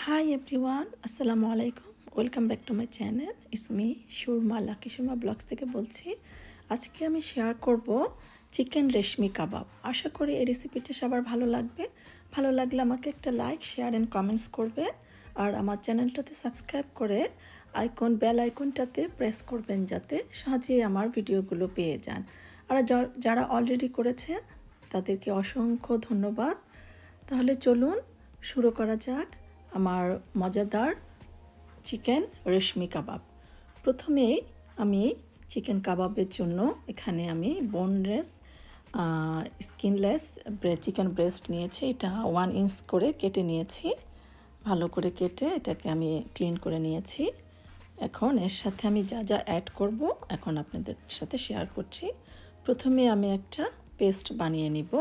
Hi everyone, আসসালামু আলাইকুম। Welcome back to my channel. It's me Surma, lucky Surma blogs থেকে বলছি। আজকে আমি শেয়ার করব চিকেন রেশমি কাবাব। আশা করি এই রেসিপিটা সবার ভালো লাগবে। ভালো লাগলে আমাকে একটা লাইক, শেয়ার অ্যান্ড কমেন্টস করবে। আর আমার চ্যানেলটাতে সাবস্ক্রাইব করে বেল আইকনটাতে প্রেস করবেন যাতে সহজেই আমার ভিডিওগুলো পেয়ে যান। আর যারা অলরেডি করেছে তাদেরকে অসংখ্য ধন্যবাদ। তাহলে চলুন শুরু করা যাক আমার মজাদার চিকেন রেশমি কাবাব। প্রথমেই আমি চিকেন কাবাবের জন্য এখানে আমি বোনলেস স্কিনলেস চিকেন ব্রেস্ট নিয়েছি। এটা 1 ইঞ্চ করে কেটে নিয়েছি, ভালো করে কেটে এটাকে আমি ক্লিন করে নিয়েছি। এখন এর সাথে আমি যা যা অ্যাড করব এখন আপনাদের সাথে শেয়ার করছি। প্রথমে আমি একটা পেস্ট বানিয়ে নিব।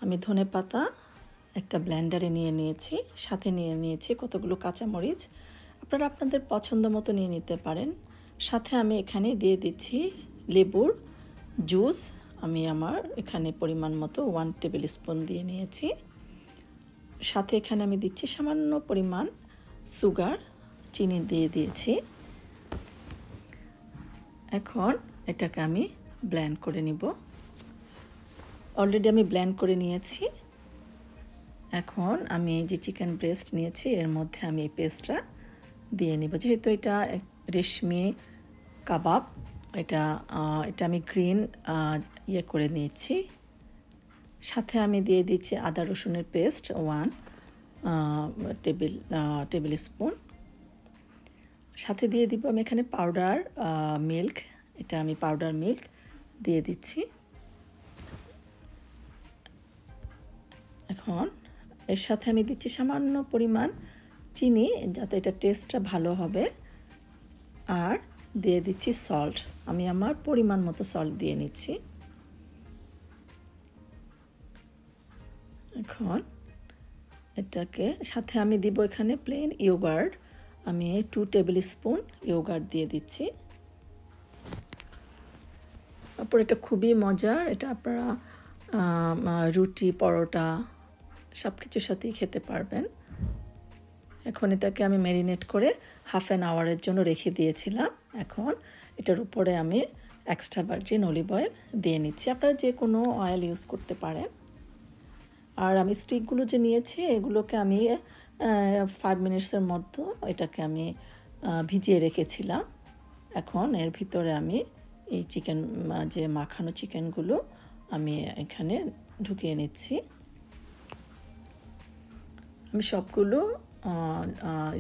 আমি ধনেপাতা একটা ব্লেন্ডারে নিয়ে নিয়েছি, সাথে নিয়ে নিয়েছি কতগুলো কাঁচামরিচ। আপনারা আপনাদের পছন্দ মতো নিয়ে নিতে পারেন। সাথে আমি এখানে দিয়ে দিচ্ছি লেবুর জুস। আমি আমার এখানে পরিমাণ মতো 1 টেবিল স্পুন দিয়ে নিয়েছি। সাথে এখানে আমি দিচ্ছি সামান্য পরিমাণ সুগার, চিনি দিয়ে দিয়েছি। এখন এটাকে আমি ব্লেন্ড করে নিব। অলরেডি আমি ব্লেন্ড করে নিয়েছি। এখন আমি যে চিকেন ব্রেস্ট নিয়েছি এর মধ্যে আমি এই পেস্টটা দিয়ে নিব। যেহেতু এটা রেশমি কাবাব, এটা আমি গ্রিন করে নিয়েছি। সাথে আমি দিয়ে দিচ্ছি আদা রসুনের পেস্ট 1 টেবিল স্পুন। সাথে দিয়ে দিব আমি এখানে পাউডার মিল্ক, এটা আমি পাউডার মিল্ক দিয়ে দিচ্ছি। এখন এর সাথে আমি দিচ্ছি সামান্য পরিমাণ চিনি যাতে এটা টেস্টটা ভালো হবে। আর দিয়ে দিচ্ছি সল্ট, আমি আমার পরিমাণ মতো সল্ট দিয়ে নিচ্ছি। এখন এটাকে সাথে আমি দিব এখানে প্লেন ইয়োগার্ট, আমি 2 টেবিল স্পুন ইয়োগার্ট দিয়ে দিচ্ছি। তারপর এটা খুবই মজার, এটা আপনারা রুটি, পরোটা সব কিছুর সাথেই খেতে পারবেন। এখন এটাকে আমি ম্যারিনেট করে হাফ অ্যান আওয়ারের জন্য রেখে দিয়েছিলাম। এখন এটার উপরে আমি এক্সট্রা ভার্জিন অলিভ অয়েল দিয়ে নিচ্ছি। আপনারা যে কোনো অয়েল ইউজ করতে পারেন। আর আমি স্টিকগুলো যে নিয়েছি এগুলোকে আমি 5 মিনিটসের মধ্যে এটাকে আমি ভিজিয়ে রেখেছিলাম। এখন এর ভিতরে আমি এই চিকেন যে মাখানো চিকেনগুলো আমি এখানে ঢুকিয়ে নিচ্ছি। আমি সবগুলো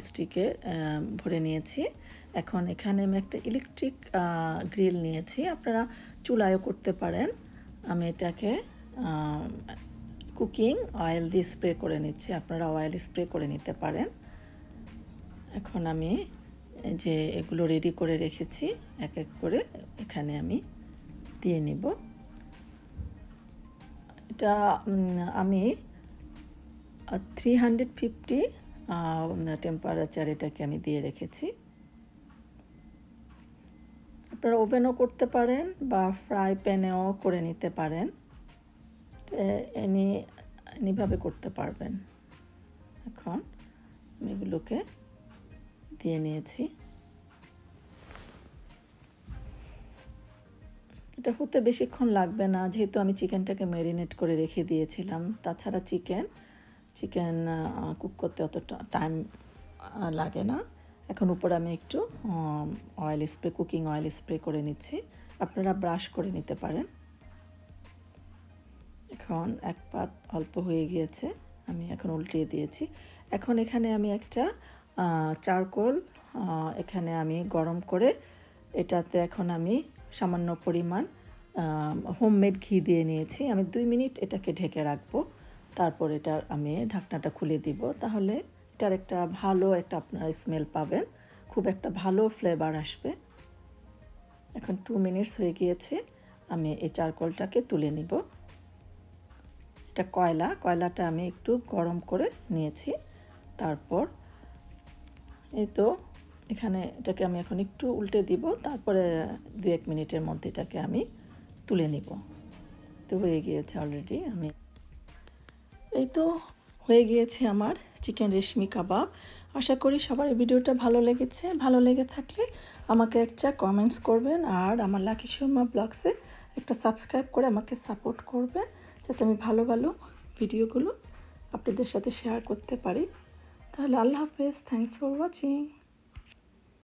স্টিকে ভরে নিয়েছি। এখন এখানে আমি একটা ইলেকট্রিক গ্রিল নিয়েছি, আপনারা চুলায়ও করতে পারেন। আমি এটাকে কুকিং অয়েল দিয়ে স্প্রে করে নিচ্ছি, আপনারা অয়েল স্প্রে করে নিতে পারেন। এখন আমি যে এগুলো রেডি করে রেখেছি এক এক করে এখানে আমি দিয়ে নিব। এটা আমি 350 টেম্পারেচার এটাকে আমি দিয়ে রেখেছি। আপনারা ওভেনও করতে পারেন বা ফ্রাই প্যানেও করে নিতে পারেন, এনিভাবে করতে পারবেন। এখন আমি এগুলোকে দিয়ে নিয়েছি। এটা হতে বেশিক্ষণ লাগবে না, যেহেতু আমি চিকেনটাকে ম্যারিনেট করে রেখে দিয়েছিলাম। তাছাড়া চিকেন কুক করতে অতটা টাইম লাগে না। এখন উপরে আমি একটু কুকিং অয়েল স্প্রে করে নিচ্ছি, আপনারা ব্রাশ করে নিতে পারেন। এখন এক পাট অল্প হয়ে গিয়েছে, আমি এখন উল্টিয়ে দিয়েছি। এখন এখানে আমি একটা চারকোল এখানে আমি গরম করে এটাতে এখন আমি সামান্য পরিমাণ হোমমেড ঘি দিয়ে নিয়েছি। আমি 2 মিনিট এটাকে ঢেকে রাখবো, তারপর এটার আমি ঢাকনাটা খুলে দিব। তাহলে এটার একটা ভালো একটা আপনারা স্মেল পাবেন, খুব একটা ভালো ফ্লেভার আসবে। এখন 2 মিনিটস হয়ে গিয়েছে, আমি এই চারকোলটাকে তুলে নিব। এটা কয়লাটা আমি একটু গরম করে নিয়েছি। তারপর এই তো এখানে এটাকে আমি এখন একটু উল্টে দিব, তারপরে 2-1 মিনিটের মধ্যে এটাকে আমি তুলে নিব। তো হয়ে গিয়েছে অলরেডি, এই তো হয়ে গিয়েছে আমার চিকেন রেশমি কাবাব। আশা করি সবার এই ভিডিওটা ভালো লেগেছে। ভালো লেগে থাকলে আমাকে একটা কমেন্টস করবেন আর আমার লাকি শর্মা ব্লগসে একটা সাবস্ক্রাইব করে আমাকে সাপোর্ট করবেন, যাতে আমি ভালো ভালো ভিডিওগুলো আপনাদের সাথে শেয়ার করতে পারি। তাহলে আল্লাহ হাফেজ, থ্যাংকস ফর ওয়াচিং।